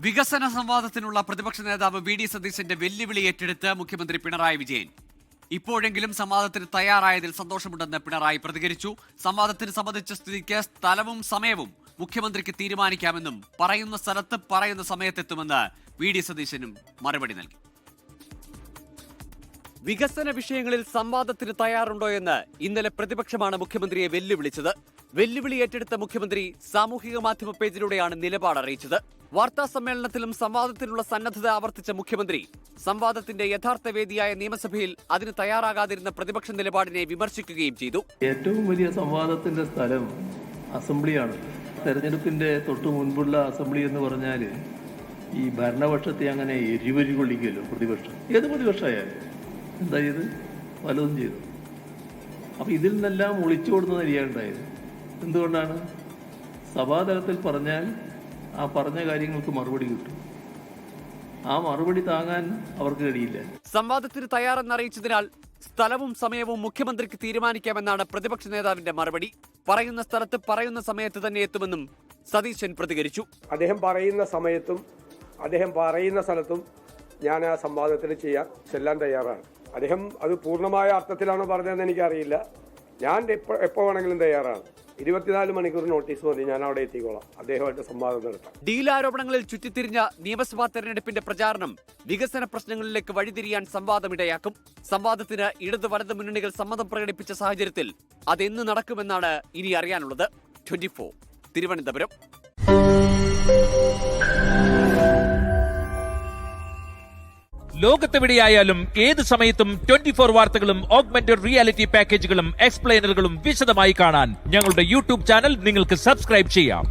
വികസന സംവാദത്തിനുള്ള പ്രതിപക്ഷ നേതാവ് വി.ഡി. സതീശന്റെ വെല്ലുവിളി ഏറ്റെടുത്ത് മുഖ്യമന്ത്രി പിണറായി വിജയൻ. ഇപ്പോഴെങ്കിലും സംവാദത്തിന് തയ്യാറായതിൽ സന്തോഷമുണ്ടെന്ന് പിണറായി പ്രതികരിച്ചു. സംവാദത്തിന് സംബന്ധിച്ച സ്ഥിതിക്ക് സ്ഥലവും സമയവും മുഖ്യമന്ത്രിക്ക് തീരുമാനിക്കാമെന്നും പറയുന്ന സ്ഥലത്ത് പറയുന്ന സമയത്തെത്തുമെന്ന് വി.ഡി. സതീശനും മറുപടി നൽകി. വികസന വിഷയങ്ങളിൽ സംവാദത്തിന് തയ്യാറുണ്ടോ എന്ന് ഇന്നലെ പ്രതിപക്ഷമാണ് മുഖ്യമന്ത്രിയെ വെല്ലുവിളിച്ചത്. വെല്ലുവിളി ഏറ്റെടുത്ത മുഖ്യമന്ത്രി സാമൂഹിക മാധ്യമ പേജിലൂടെയാണ് നിലപാട് അറിയിച്ചത്. വാർത്താ സമ്മേളനത്തിലും സംവാദത്തിനുള്ള സന്നദ്ധത ആവർത്തിച്ച മുഖ്യമന്ത്രി സംവാദത്തിന്റെ യഥാർത്ഥ വേദിയായ നിയമസഭയിൽ അതിന് തയ്യാറാകാതിരുന്ന പ്രതിപക്ഷ നിലപാടിനെ വിമർശിക്കുകയും ചെയ്തു. ഏറ്റവും വലിയ സംവാദത്തിന്റെ സ്ഥലം അസംബ്ലിയാണ്. തെരഞ്ഞെടുപ്പിന്റെ തൊട്ടു മുൻപുള്ള അസംബ്ലി എന്ന് പറഞ്ഞാൽ ഈ ഭരണപക്ഷത്തെ അങ്ങനെ എരിവരി കൊള്ളിക്കുമല്ലോ പ്രതിപക്ഷം. ഏത് പ്രതിപക്ഷമായാലും എന്താ ചെയ്ത് പലതും ചെയ്തു. അപ്പം ഇതിൽ നിന്നെല്ലാം ഒളിച്ചോടുന്ന നിലയുണ്ടായത് എന്തുകൊണ്ടാണ്? സഭാതലത്തിൽ പറഞ്ഞാൽ ആ പറഞ്ഞ കാര്യങ്ങൾക്ക് മറുപടി കിട്ടും. ആ മറുപടി താങ്ങാൻ അവർക്ക് കഴിയില്ല. സംവാദത്തിന് തയ്യാറെന്നറിയിച്ചതിനാൽ സ്ഥലവും സമയവും മുഖ്യമന്ത്രിക്ക് തീരുമാനിക്കാമെന്നാണ് പ്രതിപക്ഷ നേതാവിന്റെ മറുപടി. പറയുന്ന സ്ഥലത്ത് പറയുന്ന സമയത്ത് തന്നെ എത്തുമെന്നും സതീശൻ പ്രതികരിച്ചു. അദ്ദേഹം പറയുന്ന സമയത്തും അദ്ദേഹം പറയുന്ന സ്ഥലത്തും ഞാൻ ആ സംവാദത്തിൽ ചെല്ലാൻ തയ്യാറാണ്. അദ്ദേഹം അത് പൂർണ്ണമായ അർത്ഥത്തിലാണോ പറഞ്ഞതെന്ന് എനിക്കറിയില്ല. ഞാൻ എപ്പോ വേണമെങ്കിലും തയ്യാറാണ്. 24 മണിക്കൂർ നോട്ടീസ് മതി, ഞാൻ അവിടെ എത്തിക്കോളാം അദ്ദേഹമായിട്ട് സംവാദം നടത്താം. ഡീൽ ആരോപണങ്ങളിൽ ചുറ്റിത്തിരിഞ്ഞ നിയമസഭാ തെരഞ്ഞെടുപ്പിന്റെ പ്രചാരണം വികസന പ്രശ്നങ്ങളിലേക്ക് വഴിതിരിയാൻ സംവാദമിടയാക്കും. സംവാദത്തിന് ഇടത് വലത് മുന്നണികൾ സമ്മതം പ്രകടിപ്പിച്ച സാഹചര്യത്തിൽ അതെന്ന് നടക്കുമെന്നാണ് ഇനി അറിയാനുള്ളത്. 24 തിരുവനന്തപുരം. ലോകത്തെവിടെയായാലും ഏത് സമയത്തും 24 വാർത്തകളും ഓഗ്മെന്റഡ് റിയാലിറ്റി പാക്കേജുകളും എക്സ്പ്ലെയിനറുകളും വിശദമായി കാണാൻ ഞങ്ങളുടെ യൂട്യൂബ് ചാനൽ നിങ്ങൾക്ക് സബ്സ്ക്രൈബ് ചെയ്യാം.